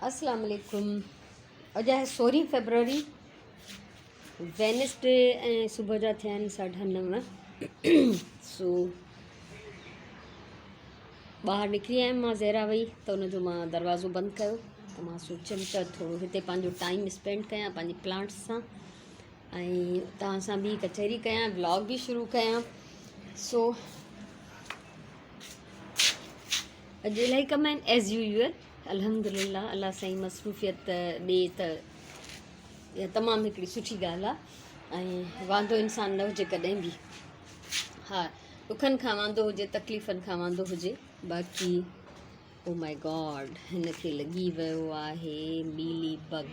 अस्सलाम वालेकुम। अॼु आहे 16 फेबररी वेनसडे ऐं सुबुह जा थिया आहिनि 9:30। सो ॿाहिरि निकिरी आयमि मां ज़हरा वई त उनजो मां दरवाज़ो बंदि कयो त मां सोचियमि त थोरो हिते पंहिंजो टाइम स्पेंड कयां पंहिंजे प्लांट्स सां ऐं तव्हां सां बि कचहरी कयां, व्लॉग बि शुरू कयां। सो अॼु इलाही कम आहिनि एज़ यूजुअल। अल्हम्दुलिल्लाह अल्लाह साईं मसरूफ़ियत ॾिए त इहा तमामु हिकिड़ी सुठी ॻाल्हि आहे ऐं वांदो इंसानु न हुजे कॾहिं बि। हा, ॾुखनि खां वांदो हुजे, तकलीफ़ुनि खां वांदो हुजे, बाक़ी ओ माय गॉड हिन खे लॻी वियो आहे मीली बग।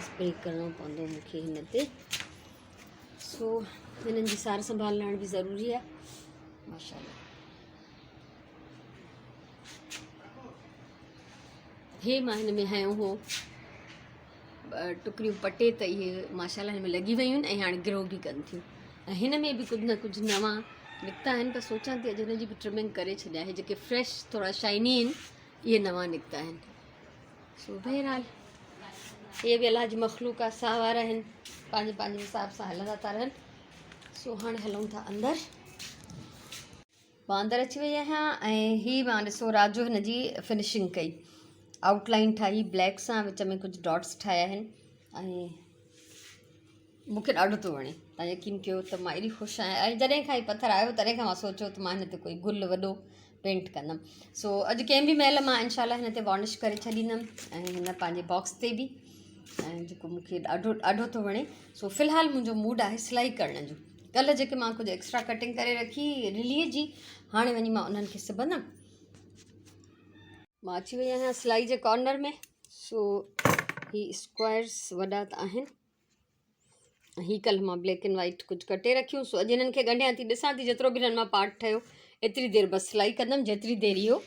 स्प्रे करिणो पवंदो मूंखे हिन ते। सो हिननि जी सार संभाल लहण बि ज़रूरी आहे। माशाल्लाह हे मां हिन में हयो हो टुकड़ियूं पटे त इहे माशाल्लाह हिन में लॻी वियूं आहिनि ऐं हाणे ग्रो बि कनि थियूं ऐं हिन में बि कुझु न कुझु नवां निकिता आहिनि। पर सोचां थी अॼु हिन जी बि ट्रिमिंग करे छॾियां। हे जेके फ्रेश थोरा शाइनी आहिनि इहे नवां निकिता आहिनि। सो बहरहाल इहे बि अलाह जी मख़लूक आहे, साह वारा आहिनि, पंहिंजे पंहिंजे हिसाब सां हलंदा था रहनि। सो हाणे हलूं था अंदरि। मां अंदरि अची वई आहियां ऐं हीअ मां ॾिसो राति जो हिन जी फिनिशिंग कई, आउटलाइन ठाही ब्लैक सां, विच में कुझु डॉट्स ठाहिया आहिनि ऐं मूंखे ॾाढो थो वणे। तव्हां यकीन कयो त मां एॾी ख़ुशि आहियां ऐं जॾहिं खां ही पथर आयो तॾहिं खां मां सोचियो त मां हिन ते कोई गुल वॾो पेंट कंदमि। सो अॼु कंहिं बि महिल मां इनशाला हिन ते वॉर्निश करे छॾींदमि ऐं हिन पंहिंजे बॉक्स ते बि, ऐं जेको मूंखे ॾाढो ॾाढो थो वणे। सो फ़िलहालु मुंहिंजो मूड आहे सिलाई करण जो। कल्ह जेके मां कुझु एक्स्ट्रा कटिंग करे रखी रिलीअ जी, हाणे वञी मां उन्हनि खे सिबंदमि। मां अची वई आहियां सिलाई जे कॉर्नर में। सो ही स्क्वायर्स वॾा त आहिनि, ही कल्ह मां ब्लैक एंड वाइट कुझु कटे रखियूं। सो अॼु हिननि खे ॻंढियां थी, ॾिसां थी जेतिरो बि हिननि मां पार्ट ठहियो एतिरी देरि बसि सिलाई कंदमि, जेतिरी देरि इहो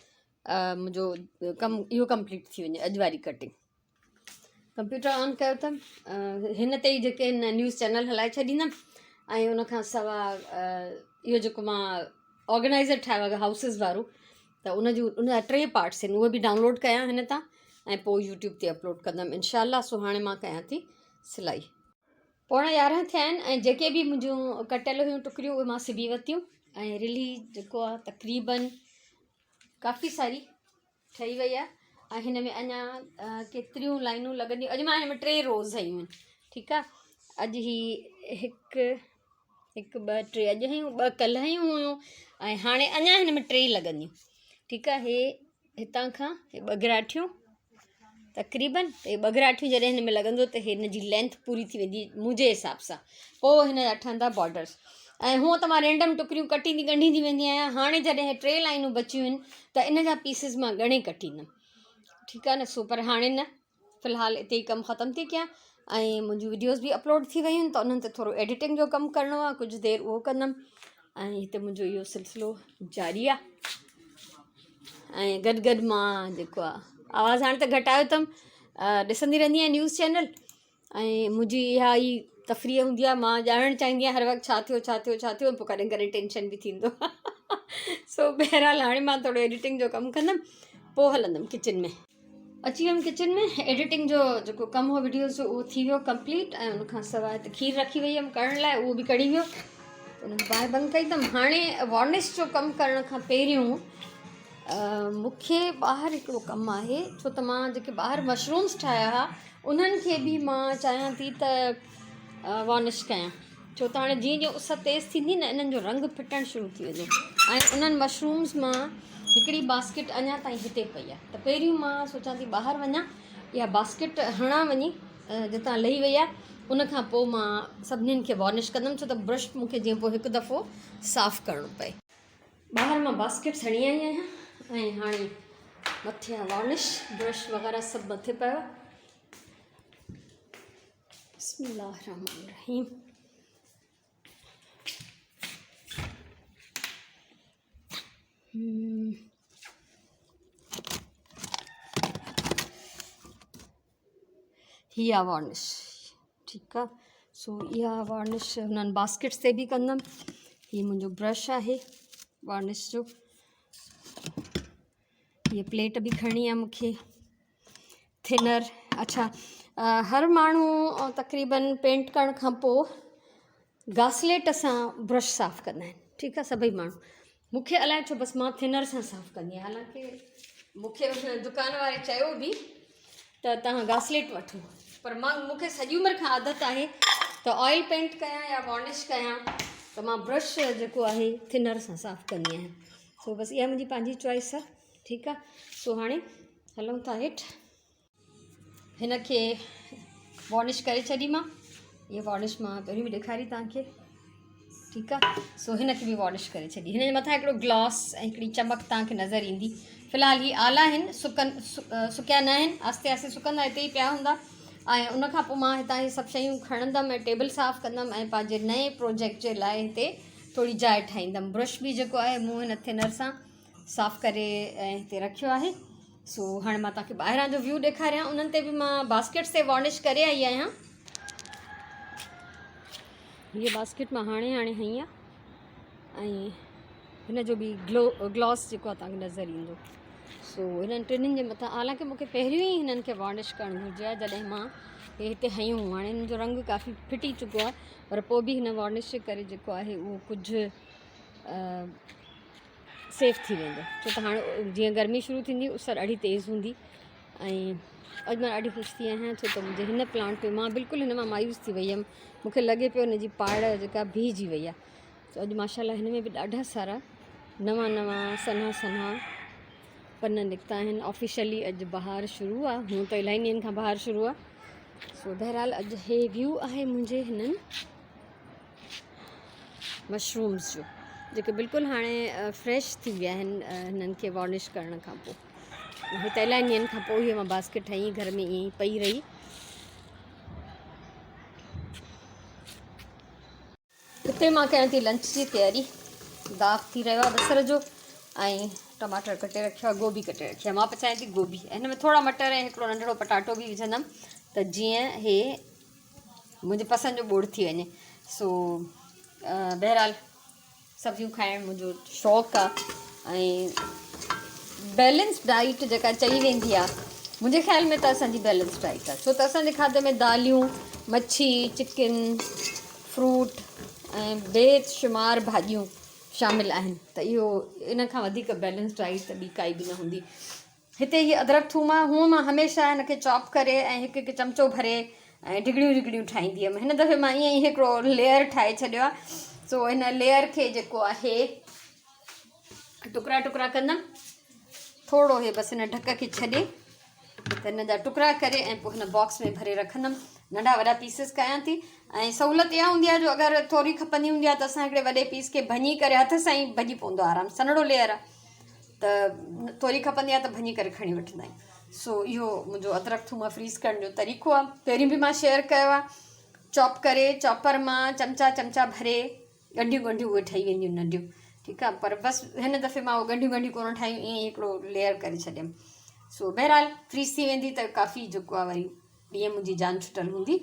मुंहिंजो कमु इहो कंप्लीट थी वञे। अॼु वारी कटिंग कंप्यूटर ऑन कयो अथमि, हिन ते ई जेके हिन न्यूज़ चैनल हलाए छॾींदमि ऐं उनखां सवाइ इहो जेको मां ऑर्गेनाइज़र ठाहियो आहे हाउसिस वारो, त उनजा 3 पार्ट्स आहिनि, उहे बि डाउनलोड कयां हिन तां ऐं पोइ यूट्यूब ते अपलोड कंदमि इनशाला। सो हाणे मां कयां थी सिलाई। 11:15 थिया आहिनि ऐं जेके बि मुंहिंजूं कटियल हुयूं टुकड़ियूं उहे मां सिबी वरितियूं ऐं रिली जेको आहे तक़रीबन काफ़ी सारी ठही वई आहे ऐं हिन में अञा केतिरियूं लाइनूं लॻंदियूं। अॼु मां हिन में 3 रोज़ हयूं आहिनि, ठीकु आहे। अॼु ही हिकु 2 3 अॼु हयूं, 2 कल्ह हयूं हुयूं ऐं हाणे अञा हिन में 3 लॻंदियूं, ठीकु आहे। हे हितां खां हे 2 घराटियूं तक़रीबन, हे 2 घराटियूं जॾहिं हिन में लॻंदो त हिन जी लेंथ पूरी थी वेंदी मुंहिंजे हिसाब सां। पोइ हिन जा ठहंदा बॉर्डर्स ऐं हूअं त मां रेंडम टुकड़ियूं कटींदी ॻंढींदी वेंदी आहियां। हाणे जॾहिं 3 लाइनूं बचियूं आहिनि त इन जा पीसिस मां ॻणे कटींदमि, ठीकु आहे न। सो पर हाणे न, फ़िलहालु हिते ई कमु ख़तमु थी कयां ऐं मुंहिंजूं वीडियोज़ बि अपलोड थी वियूं आहिनि त उन्हनि ते थोरो एडिटिंग जो कमु करिणो आहे, कुझु देरि उहो कंदमि ऐं हिते मुंहिंजो इहो सिलसिलो जारी आहे। ऐं गॾु गॾु मां जेको आहे आवाज़ु हाणे त घटायो अथमि, ॾिसंदी रहंदी आहियां न्यूज़ चैनल ऐं मुंहिंजी इहा ई तफ़रीह हूंदी आहे। मां ॼाणणु चाहींदी आहियां हर वक़्तु छा थियो छा थियो छा थियो, पोइ कॾहिं कॾहिं टेंशन बि थींदो। सो बहरहाल हाणे मां थोरो एडिटिंग जो कमु कंदमि, पोइ हलंदमि किचन में। अची वियमि किचन में, एडिटिंग जो जेको कमु हो वीडियोज़ जो उहो थी वियो कंप्लीट ऐं उनखां सवाइ त खीर रखी वई हुअमि करण लाइ, उहो बि कढ़ी वियो, उन बाहि बंदि कई अथमि। हाणे वॉर्निश जो कमु करण खां पहिरियों मूंखे ॿाहिरि हिकिड़ो कमु आहे, छो त मां जेके ॿाहिरि मशरूम्स ठाहिया हुआ उन्हनि खे बि मां चाहियां थी त वॉर्निश कयां, छो त हाणे जीअं जीअं उस तेज़ थींदी न इन्हनि जो रंग फिटणु शुरू थी वेंदो। ऐं उन्हनि मशरूम्स मां हिकिड़ी बास्केट अञा ताईं हिते पई आहे, त पहिरियों मां सोचां थी ॿाहिरि वञा, इहा बास्केट हणां वञी जितां लही वई आहे, उनखां पोइ मां सभिनीनि खे वॉर्निश कंदमि, छो त ब्रश मूंखे जीअं पोइ हिकु दफ़ो साफ़ु करिणो पए। ॿाहिरि मां बास्केट हणी आई आहियां ऐं हाणे मथे आहे वॉर्निश, ब्रश वग़ैरह सभु मथे पियो। बिस्मिल्लाह रहमान रहीम। ही आहे वॉर्निश, ठीकु आहे। सो इहा वॉर्निश हुननि बास्केट्स ते बि कंदमि। हीअ मुंहिंजो ब्रश आहे वॉर्निश जो, हीअ प्लेट बि खणणी आहे मूंखे थिनर। अच्छा, हर माण्हू तक़रीबन पेंट करण खां पोइ घासलेट सां ब्रश साफ़ कंदा आहिनि, ठीकु आहे, सभई माण्हू। मूंखे अलाए छो बसि मां थिनर सां साफ़ कंदी आहियां, हालांकि मूंखे हुन दुकान वारे चयो बि त तव्हां घासलेट वठो, पर मूंखे सॼी उमिरि खां आदत आहे त ऑयल पेंट कयां या वॉर्निश कयां त मां ब्रश जेको आहे थिनर सां साफ़ कंदी आहियां। सो बसि इहा मुंहिंजी पंहिंजी चॉइस आहे, ठीकु आहे। सो हाणे हलूं था हेठि, हिन खे वॉर्निश करे छॾी मां। इहा वॉर्निश मां पहिरीं बि ॾेखारी तव्हांखे, ठीकु आहे। सो हिन खे बि वॉर्निश करे छॾी। हिन जे मथां हिकिड़ो ग्लॉस ऐं हिकिड़ी चमक तव्हांखे नज़र ईंदी। फ़िलहालु ही आला आहिनि, सुकिया न आहिनि, आस्ते आस्ते सुकंदा, हिते ई पिया हूंदा। ऐं उनखां पोइ मां हितां इहे सभु शयूं खणंदमि ऐं टेबल साफ़ु कंदमि ऐं पंहिंजे नए प्रोजेक्ट जे लाइ हिते थोरी जाइ ठाहींदमि। ब्रश बि जेको आहे मूं हिन थिनर सां साफ़ु करे ऐं हिते रखियो आहे। सो हाणे मां तव्हांखे ॿाहिरां जो व्यू ॾेखारियां। उन्हनि ते बि मां बास्केट्स ते वॉर्निश करे आई आहियां। हीअ बास्केट मां हाणे हई आहे ऐं हिन जो बि ग्लॉस जेको आहे तव्हांखे नज़र ईंदो। सो हिननि टिनिनि जे मथां, हालांकि मूंखे पहिरियों ई हिननि खे वॉर्निश करणु घुरिजे आहे जॾहिं मां हिते हयूं। हाणे हिन जो रंग काफ़ी फिटी चुको आहे, पर पोइ बि हिन वॉर्निश जे करे जेको आहे उहो कुझु सेफ थी वेंदो, छो त हाणे जीअं गर्मी शुरू थींदी उस ॾाढी तेज़ हूंदी। ऐं अॼु मां ॾाढी ख़ुशि थी आहियां छो त मुंहिंजे हिन प्लांट में मां बिल्कुलु हिन मां मायूस थी वई हुअमि। मूंखे लॻे पियो हिन जी पाड़ जेका भीजी वई आहे। सो अॼु माशाल्लाह हिन में बि ॾाढा सारा नवां नवां सन्हा सन्हा पन निकिता आहिनि। ऑफिशियली अॼु बहार शुरू आहे, हूअं त इलाही ॾींहंनि खां बहार शुरू आहे। सो बहरहाल अॼु हे व्यू आहे मुंहिंजे हिननि मशरूम्स जो, जेके बिल्कुलु हाणे फ्रेश थी विया आहिनि हिननि खे वॉर्निश करण खां पोइ। हिते इलाही ॾींहंनि खां पोइ हीअ मां बास्केट ठाही, घर में ईअं ई पई रही। हिते मां कयां थी लंच जी तयारी। दाग थी रहियो आहे बसर जो ऐं टमाटर कटे रखियो आहे, गोभी कटे रखी आहे। मां पचायां थी गोभी, हिन में थोरा मटर ऐं हिकिड़ो नंढिड़ो पटाटो बि विझंदमि त जीअं हे मुंहिंजे पसंदि जो ॿोड़ थी वञे। सो बहरहाल सब्जियूं खाइणु मुंहिंजो शौक़ु आहे ऐं बैलेंस डाइट जेका चई वेंदी आहे, मुंहिंजे ख़्याल में त असांजी बैलेंस डाइट आहे, छो त असांजे खाधे में दालियूं, मच्छी, चिकन, फ्रूट ऐं बेशुमार भाॼियूं शामिल आहिनि। त इहो इन खां वधीक बैलेंस डाइट त ॿी काई बि न हूंदी। हिते हीअ अदरक थूम आहे, हूअं मां हमेशह हिन खे चॉप करे ऐं हिकु हिकु चमिचो भरे ऐं डिगड़ियूं ठाहींदी हुअमि। हिन दफ़े मां ईअं ई हिकिड़ो लेयर ठाहे छॾियो आहे। सो हिन लेयर खे जेको आहे टुकड़ा टुकड़ा कंदमि, थोरो इहे बसि हिन ढक खे छॾे त हिन जा टुकड़ा करे ऐं पोइ हिन बॉक्स में भरे रखंदमि। नंढा वॾा पीसिस कयां थी ऐं सहूलियत इहा हूंदी आहे जो अगरि थोरी खपंदी हूंदी आहे त असां हिकिड़े वॾे पीस खे भञी करे हथ सां ई भॼी पवंदो आहे आराम, सन्हड़ो लेयर आहे त थोरी खपंदी आहे त भञी करे खणी वठंदा आहियूं। सो इहो मुंहिंजो अदरक थूम फ्रीज़ करण जो तरीक़ो आहे। पहिरीं बि मां शेयर कयो आहे, चॉप करे चॉपर मां चमचा चमचा भरे ॻंढियूं ॻंढियूं उहे ठही वेंदियूं नंढियूं, ठीकु आहे। पर बसि हिन दफ़े मां उहे ॻंढियूं ॻंढियूं कोन ठाहियूं, ईअं ई हिकिड़ो लेयर करे छॾियमि। सो बहरहाल फ्रीज़ थी वेंदी त काफ़ी जेको आहे वरी ॾींहं मुंहिंजी जान छुटल हूंदी।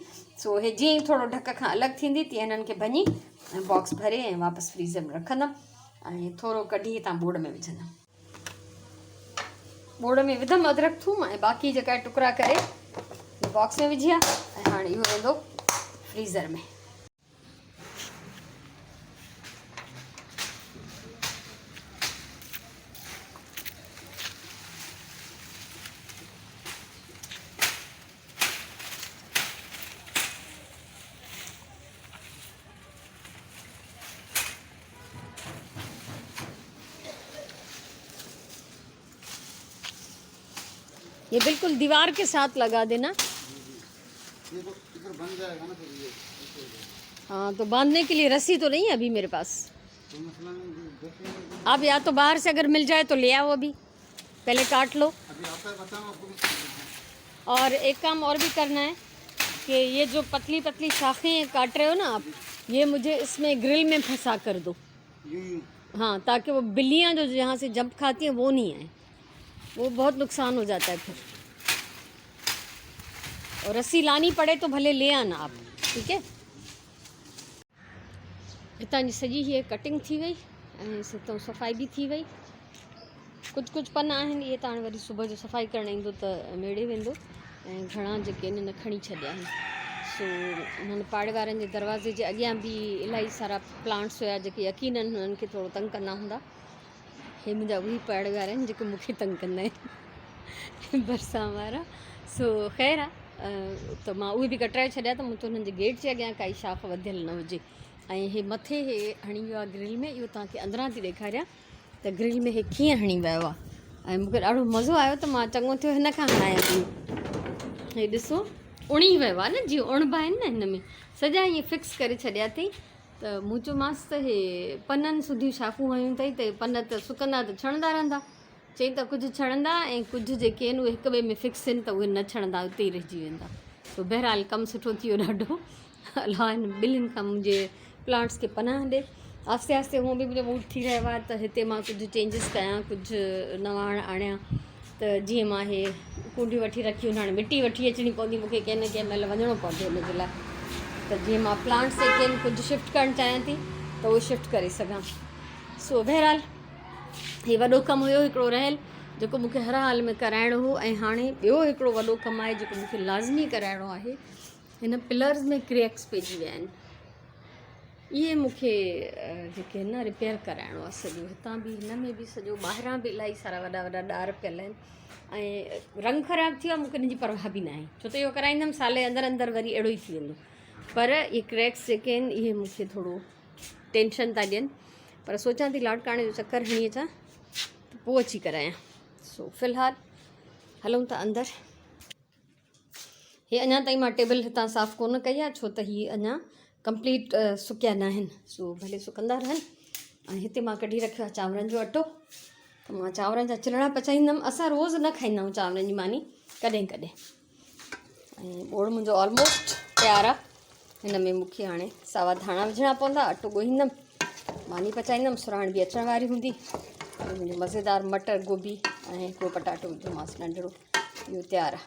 सो हे जीअं ई थोरो ढक खां अलॻि थींदी तीअं हिननि खे भञी ऐं बॉक्स भरे ऐं वापसि फ्रीज़र में रखंदमि ऐं थोरो कढी हितां बोर्ड में विझंदमि। बोर्ड में विधमि अदरक थूम ऐं बाक़ी जेका टुकड़ा करे बॉक्स में विझी आहे ऐं हाणे इहो वेंदो फ्रीज़र में। ये बिल्कुल दीवार के साथ लगा देना। ये तो इधर बन जाएगा ना फिर ये। हाँ, तो बांधने के लिए रस्सी तो नहीं है अभी मेरे पास। तो मसला नहीं, आप या तो बाहर से अगर मिल जाए तो ले आओ, अभी पहले काट लो। अभी आता है बताऊँ आपको। और एक काम और भी करना है कि ये जो पतली पतली शाखें काट रहे हो ना आप, ये मुझे इसमें ग्रिल में फंसा कर दो। हाँ, ताकि वो बिल्लियाँ जो यहाँ से जंप खाती हैं वो नहीं आए, वो बहुत नुकसान हो जाता है फिर। और रस्सी लानी पड़े तो भले ले आना आप, ठीक है। हितां जी सॼी हीअ कटिंग थी वई ऐं हितां सफ़ाई बि थी वई। कुझु कुझु पन आहिनि, इहे त हाणे वरी सुबुह जो सफ़ाई करणु ईंदो त मेड़े वेंदो। ऐं घणा जेके आहिनि न खणी छॾिया आहिनि। सो हुननि पाड़े वारनि जे दरवाज़े जे अॻियां बि इलाही सारा प्लांट्स हुया जेके यकीननि हुननि खे थोरो तंग कंदा हूंदा। हे मुंहिंजा उहे पाड़े वारा आहिनि जेके मूंखे तंग कंदा आहिनि बरसां वारा। सो ख़ैरु आहे, त मां उहे बि कटराए छॾिया त मूं त हुननि जे गेट जे अॻियां काई शाख वधियल न हुजे। ऐं हे मथे हे हणी वियो आहे ग्रिल में, इहो तव्हांखे अंदरां थी ॾेखारियां त ग्रिल में हे कीअं हणी वियो आहे। ऐं मूंखे ॾाढो मज़ो आयो त मां चङो थियो हिन खां हणायां थी। हे ॾिसो उणी वियो आहे न, जीअं उणिबा आहिनि न, हिन में सॼा ईअं फिक्स करे छॾिया अथई। त मूं चयोमांसि त हे पननि सुधी शाखूं हयूं अथई त पन त सुकंदा त छणंदा रहंदा। चई त कुझु छणंदा ऐं कुझु जेके आहिनि उहे हिक ॿिए में फिक्स आहिनि त उहे न छणंदा, उते ई रहिजी वेंदा। तो बहरहाल कमु सुठो थी वियो ॾाढो। अलाह हिन ॿिलियुनि खां मुंहिंजे प्लांट्स खे पनाह ॾे। आस्ते आस्ते हूअं बि मुंहिंजो मूड थी रहियो आहे त हिते मां कुझु चेंजिस कयां, कुझु नवां आणियां। त जीअं मां हे कूंडियूं वठी रखियूं, हाणे मिटी वठी अचणी पवंदी मूंखे, कंहिं न कंहिं महिल वञिणो पवंदो हिनजे लाइ। त जीअं मां प्लांट्स जेके आहिनि कुझु शिफ्ट करणु चाहियां थी त उहे शिफ्ट करे सघां। सो बहरहाल हे वॾो कमु हुयो हिकिड़ो रहियल जेको मूंखे हर हाल में कराइणो हो। ऐं हाणे ॿियो हिकिड़ो वॾो कमु आहे जेको मूंखे लाज़मी कराइणो आहे। हिन पिलर्स में क्रैक्स पइजी विया आहिनि, इहे मूंखे जेके आहिनि न रिपेयर कराइणो आहे सॼो। हितां बि हिन में बि सॼो, ॿाहिरां बि इलाही सारा वॾा वॾा ॾार पियल आहिनि ऐं रंग ख़राबु थी वियो आहे। मूंखे हिन जी परवाह बि न आहे, छो त इहो कराईंदमि साल जे अंदरि अंदरि वरी अहिड़ो ई थी वेंदो। पर इहे क्रैक्स जेके आहिनि इहे मूंखे थोरो टेंशन था ॾियनि। पर सोचां थी लाड़काणे जो चकर हणी अचां त पोइ अची करायां। सो फ़िलहालु हलूं था अंदरि। हे अञा ताईं मां टेबल हितां साफ़ु कोन कई आहे छो त हीअ अञा कंप्लीट सुकिया न आहिनि। सो भले सुकंदा रहनि। ऐं हिते मां कढी रखियो आहे चांवरनि जो अटो, त मां चांवरनि जा चिलड़ा पचाईंदमि। असां रोज़ु न खाईंदा आहियूं चांवरनि जी मानी, कॾहिं कॾहिं। ऐं ॿोड़ मुंहिंजो ऑलमोस्ट तयारु आहे। हिन में मूंखे हाणे सावा धाणा विझणा पवंदा, अटो ॻोहींदमि, मानी पचाईंदमि, सुराण बि अचण वारी हूंदी। मुंहिंजो मज़ेदार मटर गोभी ऐं हिकिड़ो पटाटो विझोमांसि नंढिड़ो, इहो तयारु आहे।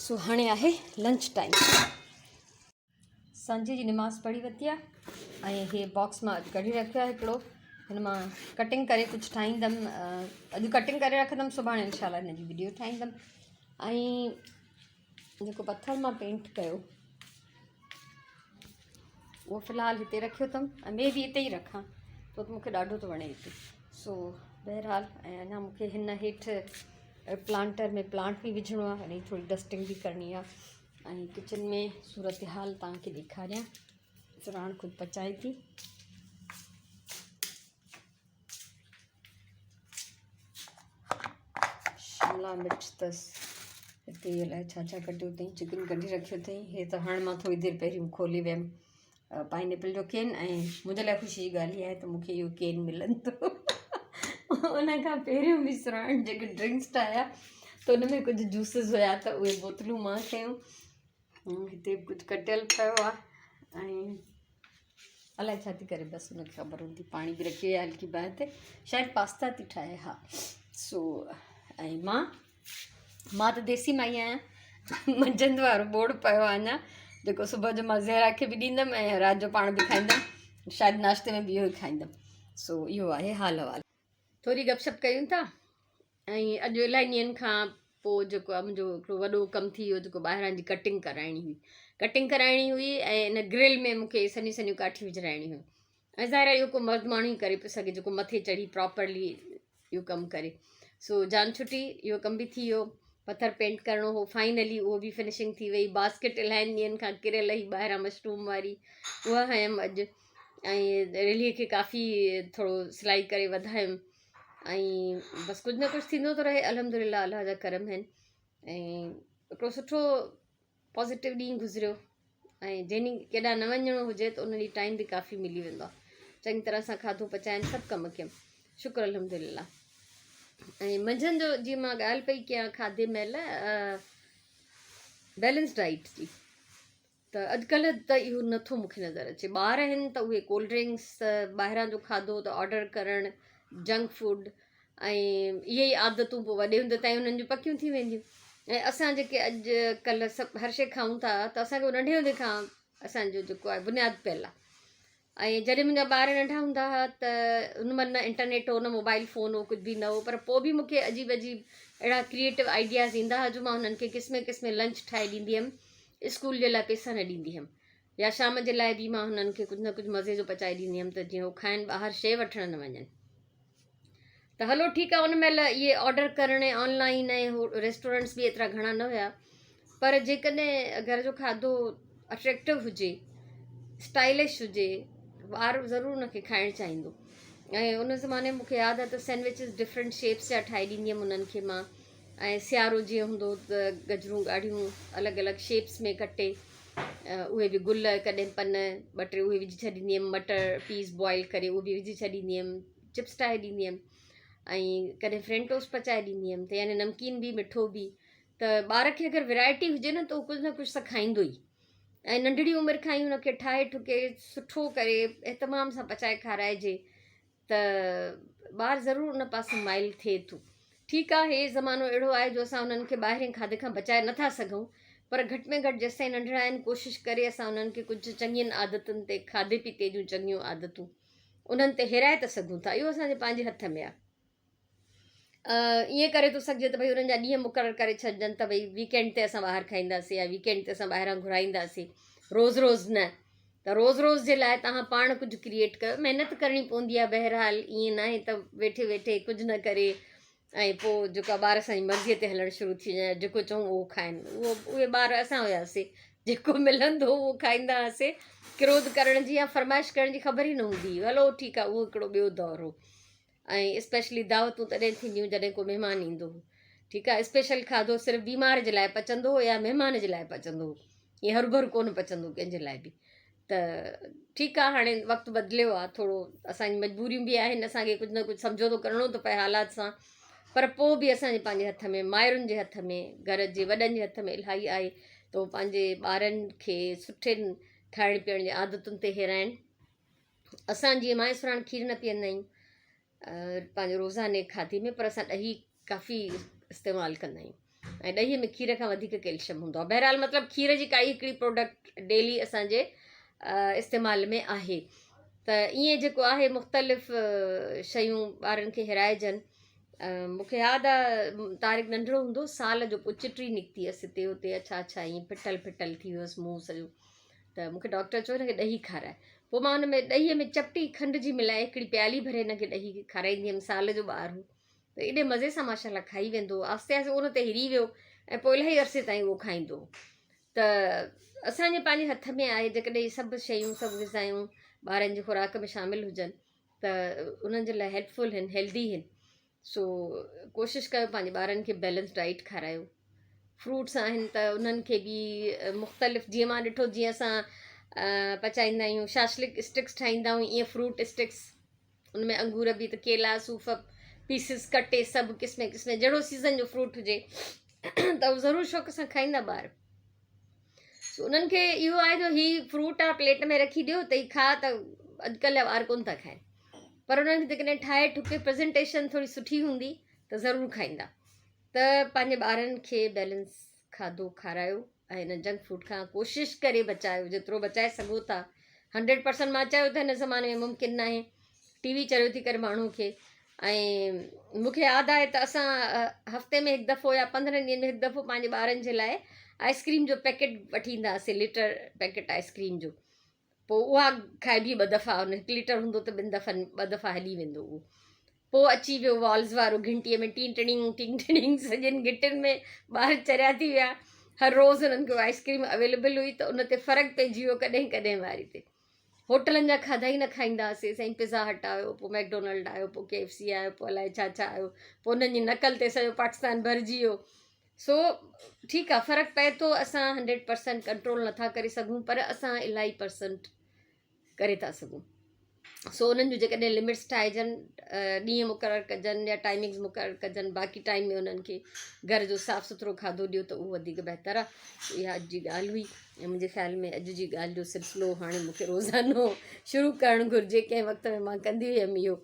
सो हाणे आहे लंच टाइम। सांझे जी निमाज़ पढ़ी वरिती आहे ऐं हे बॉक्स मां कढी रखियो आहे हिकिड़ो। हिन मां कटिंग करे कुझु ठाहींदमि। अॼु कटिंग करे रखंदमि, सुभाणे इंशाल्लाह हिन जी वीडियो ठाहींदमि। ऐं जेको पथर मां पेंट कयो उहो फ़िलहालु हिते रखियो अथमि ऐं ॿिए बि हिते ई रखां, छो त मूंखे ॾाढो थो वणे हिते। सो बहरहाल ऐं अञा मूंखे हिन हेठि प्लांटर में प्लांट बि विझिणो आहे, वरी थोरी डस्टिंग बि करणी आहे। ऐं किचन में सूरत हाल तव्हांखे ॾेखारियां। सुराण ख़ुदि पचाए थी। शिमला मिर्च अथसि, हिते अलाए छा छा कटियो अथई, चिकन कढी रखियो अथई। हे त हाणे मां थोरी देरि पहिरियों खोले वियमि पाइनएप्पल जो केन। ऐं मुंहिंजे लाइ ख़ुशी जी ॻाल्हि इहा आहे त मूंखे इहो केन मिलंदो। उन खां पहिरियों बि सुराण जेके ड्रिंक्स ठाहिया त उन में कुझु जूसिस हुया त उहे बोतलूं मां खयूं। हिते कुझु कटियल पियो आहे ऐं अलाए छा थी करे, बसि हुनखे ख़बर हूंदी। पाणी बि रखी आहे हल्की बाहि ते, शायदि पास्ता थी ठाहे। हा। सो ऐं मां त देसी माई आहियां। मंझंदि वारो बोड़ पियो आहे अञा, जेको सुबुह जो मां ज़हरा खे बि ॾींदमि ऐं राति जो पाण बि खाईंदमि, शायदि नाश्ते में बि इहो ई खाईंदमि। सो इहो आहे हाल अहिवाल। थोरी गपशप कयूं था। ऐं अॼु इलाही ॾींहंनि खां पोइ जेको आहे मुंहिंजो हिकिड़ो वॾो कमु थी वियो, जेको ॿाहिरां जी कटिंग कराइणी हुई ऐं इन ग्रिल में मूंखे सनियूं सनियूं काठियूं विझराइणी हुयूं। ऐं ज़ाहिर इहो को मर्द माण्हू ई करे पियो सघे जेको मथे चढ़ी प्रॉपरली इहो कमु करे। सो जान छुटी इहो कमु बि थी वियो। पथर पेंट करिणो हो, फाइनली उहो बि फिनिशिंग थी वई। बास्केट इलाही ॾींहंनि खां किरियल ई ॿाहिरां मशरूम वारी, उहा हयमि अॼु। ऐं रेलीअ खे काफ़ी थोरो सिलाई करे वधायुमि। ऐं बसि कुझु न कुझु थींदो थो रहे, अल्हम्दुलिल्लाह अलाह जा करम आहिनि। ऐं हिकिड़ो सुठो पॉज़िटिव ॾींहुं गुज़रियो। ऐं जंहिं ॾींहुं केॾांहुं न वञिणो हुजे त उन ॾींहुं टाइम बि काफ़ी मिली वेंदो आहे। चङी तरह सां खाधो पचाइनि, सभु कमु कयमि, शुक्र अल्हम्दुलिल्लाह। ऐं मंझंदि जो जीअं मां ॻाल्हि पई कयां खाधे महिल बैलेंस डाइट जी, त अॼुकल्ह त इहो नथो मूंखे नज़र अचे। ॿार आहिनि त उहे कोल्ड ड्रिंक्स, ॿाहिरां जो खाधो त ऑडर करणु, जंक फूड, ऐं इहे ई आदतूं पोइ वॾे हूंदे ताईं उन्हनि जूं पकियूं थी वेंदियूं। ऐं असां जेके अॼुकल्ह सभु हर शइ खाऊं था त असांखे नंढे हूंदे खां असांजो जेको आहे बुनियादु पियल आहे। ऐं जॾहिं मुंहिंजा ॿार नंढा हूंदा हुआ त हुन महिल न इंटरनेट हो, न मोबाइल फ़ोन हो, कुझु बि न हो। पर पोइ बि मूंखे अजीब अजीब अहिड़ा क्रिएटिव आइडियाज़ ईंदा हुआ जो मां हुननि खे क़िस्म क़िस्म लंच ठाहे ॾींदी हुअमि, स्कूल जे लाइ पैसा न ॾींदी हुअमि। या शाम जे लाइ बि मां हुननि खे कुझु न कुझु मज़े जो पचाए ॾींदी हुअमि त जीअं उहो खाइनि, ॿाहिरि शइ वठणु न वञनि। त हलो ठीकु आहे, उन महिल इहे ऑडर करण ऐं ऑनलाइन ऐं हो रेस्टोरेंट्स बि एतिरा घणा न हुया, पर जेकॾहिं घर जो खाधो अट्रैक्टिव हुजे, स्टाइलिश हुजे, ॿारु ज़रूरु हुनखे खाइणु चाहींदो। ऐं उन ज़माने में मूंखे यादि आहे त सैंडविचिस डिफरेंट शेप्स जा ठाहे ॾींदी हुअमि उन्हनि खे मां। ऐं सियारो जीअं हूंदो त गजरूं ॻाढ़ियूं अलॻि अलॻि शेप्स में कटे, उहे बि गुल, कॾहिं पन ॿ टे उहे विझी छॾींदी हुअमि, मटर पीस बॉइल करे उहे बि विझी छॾींदी हुअमि, चिप्स ठाहे ॾींदी हुअमि, ऐं कॾहिं फ्रेंच टोस्ट पचाए ॾींदी हुअमि। त यानी नमकीन बि मिठो बि, त ॿार खे अगरि वैरायटी हुजे न त उहो कुझु न कुझु त खाईंदो ई। ऐं नंढड़ी उमिरि खां ई हुनखे ठाहे ठुके सुठो करे एतमाम सां पचाए खाराइजे त ॿारु ज़रूरु उन पासे माइल थिए थो। ठीकु आहे, हे ज़मानो अहिड़ो आहे जो असां उन्हनि खे ॿाहिरें खाधे खां बचाए नथा सघूं, पर घटि में घटि जेसिताईं नंढड़ा आहिनि कोशिशि करे असां उन्हनि खे कुझु चङियुनि आदतुनि ते, खाधे पीते जूं चङियूं आदतूं उन्हनि ते हिराए था सघूं था। इहो असांजे पंहिंजे हथ में आहे। ईअं करे थो सघिजे त भई हुननि जा ॾींहं मुक़ररु करे छॾिजनि त भई वीकेंड ते असां ॿाहिरि खाईंदासीं या वीकेंड ते असां ॿाहिरां घुराईंदासीं, रोज़ु रोज़ु न। त रोज़ु रोज़ु जे लाइ तव्हां पाण कुझु क्रिएट कयो, महिनत करणी पवंदी आहे। बहरहाल ईअं न आहे त वेठे वेठे कुझु न करे ऐं पोइ जेका ॿार असांजी मर्ज़ीअ ते हलणु शुरू थी वञे, जेको चऊं उहो खाइनि। उहे ॿार असां हुयासीं, जेको मिलंदो उहो खाईंदा हुआसीं। क्रोध करण जी या फरमाइश करण जी ख़बर ई न हूंदी हुई। हलो ठीकु आहे, उहो हिकिड़ो ॿियो दौरु हो। ऐं स्पेशली दावतूं तॾहिं थींदियूं जॾहिं को महिमान ईंदो हो। ठीकु आहे, स्पेशल खाधो सिर्फ़ु बीमार जे लाइ पचंदो हो या महिमान जे लाइ पचंदो हो, ईअं हर भर कोन पचंदो कंहिंजे लाइ बि। त ठीकु आहे, हाणे वक़्तु बदिलियो आहे थोरो, असांजी मजबूरियूं बि आहिनि, असांखे कुझु न कुझु सम्झोतो करिणो थो पए हालात सां, पर पोइ बि असांजे पंहिंजे हथ में, माइरुनि जे हथ में, घर जे वॾनि जे हथ में इलाही आहे त उहो पंहिंजे ॿारनि खे सुठे खाइण पीअण जी आदतुनि ते हिराइनि। असां जीअं माए सुराण खीर न पीअंदा आहियूं पंहिंजे रोज़ाने खाधे में, पर असां ॾही काफ़ी इस्तेमालु कंदा आहियूं ऐं ॾहीअ में खीर खां वधीक कैल्शियम हूंदो आहे। बहरहाल मतिलबु खीर जी काई हिकिड़ी प्रोडक्ट डेली असांजे इस्तेमाल में आहे। त ईअं जेको आहे मुख़्तलिफ़ शयूं ॿारनि खे हिराइजनि। मूंखे यादि आहे तारिक नंढिड़ो हूंदो, साल जो पोइ चिटी निकिती हुअसि हिते हुते, अच्छा ईअं फिटल फिटल थी वियोसि मुंहुं सॼो। त मूंखे डॉक्टर चयो हिनखे ॾही खाराए। पोइ मां हुन में ॾहीअ में चपटी खंड जी मिलाए हिकिड़ी प्याली भरे हिनखे ॾही खाराईंदी हुअमि। साल जो ॿारु हो त एॾे मज़े सां माशाल्लाह खाई वेंदो। आस्ते आस्ते उन ते हिरी वियो ऐं पोइ इलाही अरसे ताईं उहो खाईंदो। त असांजे पंहिंजे हथ में आहे, जेकॾहिं इहे सभु शयूं, सभु ग़िज़ायूं ॿारनि जी खुराक में शामिलु हुजनि त उन्हनि जे लाइ हेल्पफुल आहिनि, हेल्दी आहिनि। सो कोशिशि कयो पंहिंजे ॿारनि खे बैलेंस डाइट खारायो। फ्रूट्स आहिनि त उन्हनि खे बि मुख़्तलिफ़, जीअं मां ॾिठो जीअं असां पचाईंदा आहियूं, शाशलिक स्टिक्स ठाहींदा आहियूं, ईअं फ्रूट स्टिक्स, उनमें अंगूर बि त केला सूफ़ पीसिस कटे सभु क़िस्म क़िस्म, जहिड़ो सीज़न जो फ्रूट हुजे त उहो ज़रूरु शौक़ सां खाईंदा ॿार। सो उन्हनि खे इहो आहे जो हीअ फ्रूट आहे, प्लेट में रखी ॾियो त हीअ खा, त अॼुकल्ह जा ॿार कोन था खाइनि, पर उन्हनि खे जेकॾहिं ठाहे ठुके प्रेज़ेंटेशन थोरी सुठी हूंदी त ज़रूरु खाईंदा। त पंहिंजे ॿारनि खे बैलेंस खाधो खारायो ऐं हिन जंक फूड खां कोशिशि करे बचायो, जेतिरो बचाए सघो था। 100% मां चयो त हिन ज़माने में मुमकिन न आहे, टीवी चरियो थी करे माण्हू खे। ऐं मूंखे यादि आहे त असां हफ़्ते में हिकु दफ़ो या 15 ॾींहंनि में हिकु दफ़ो पंहिंजे ॿारनि जे लाइ आइस्क्रीम जो पैकेट वठी ईंदा हुआसीं, लीटर पैकेट आइस्क्रीम जो। पोइ उहा खाइबी 2 दफ़ा, उन 1 लीटर हूंदो त 2 दफ़ा हली वेंदो उहो। पोइ अची वियो वॉल्स वारो, घंटीअ में टिंग टिंग सॼनि गिटियुनि में ॿार चरिया थी विया। हर रोज़ु हुननि खे आइस्क्रीम अवेलेबल हुई त उन ते फ़र्क़ु पइजी वियो कॾहिं कॾहिं वारी ते। होटलनि जा खाधा ई न खाईंदा हुआसीं, साईं पिज़्ज़ा हट आयो, पोइ मैकडोनल्ड आयो, पोइ KFC आयो, पोइ अलाए छा छा आयो, पोइ उन्हनि जी नकल ते सॼो पाकिस्तान भरिजी वियो। सो ठीकु आहे, फ़र्क़ु पए थो। असां 100% कंट्रोल नथा करे सघूं, पर असां इलाही % करे था सघूं। सो उन्हनि जूं जेकॾहिं लिमिट्स ठाहिजनि, ॾींहं मुक़ररु कजनि या टाइमिंग्स मुक़ररु कजनि, बाक़ी टाइम में उन्हनि खे घर जो साफ़ु सुथिरो खाधो ॾियो त उहो वधीक बहितरु आहे। इहा अॼु जी ॻाल्हि हुई ऐं मुंहिंजे ख़्याल में अॼु जी ॻाल्हि जो सिलसिलो हाणे मूंखे रोज़ानो शुरू करणु घुरिजे, कंहिं वक़्त में मां कंदी हुअमि इहो।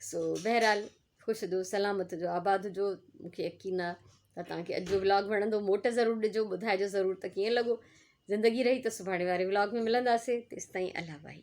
सो बहरहाल ख़ुशि हुजो, सलामत हुजो, आबाद हुजो। मूंखे यकीन आहे त तव्हांखे अॼु जो व्लॉग वणंदो। मोट ज़रूरु ॾिजो, ॿुधाइजो ज़रूरु त कीअं लॻो। ज़िंदगी रही त सुभाणे वारे व्लॉग में मिलंदासीं। तेसिताईं अल्लाह भाई।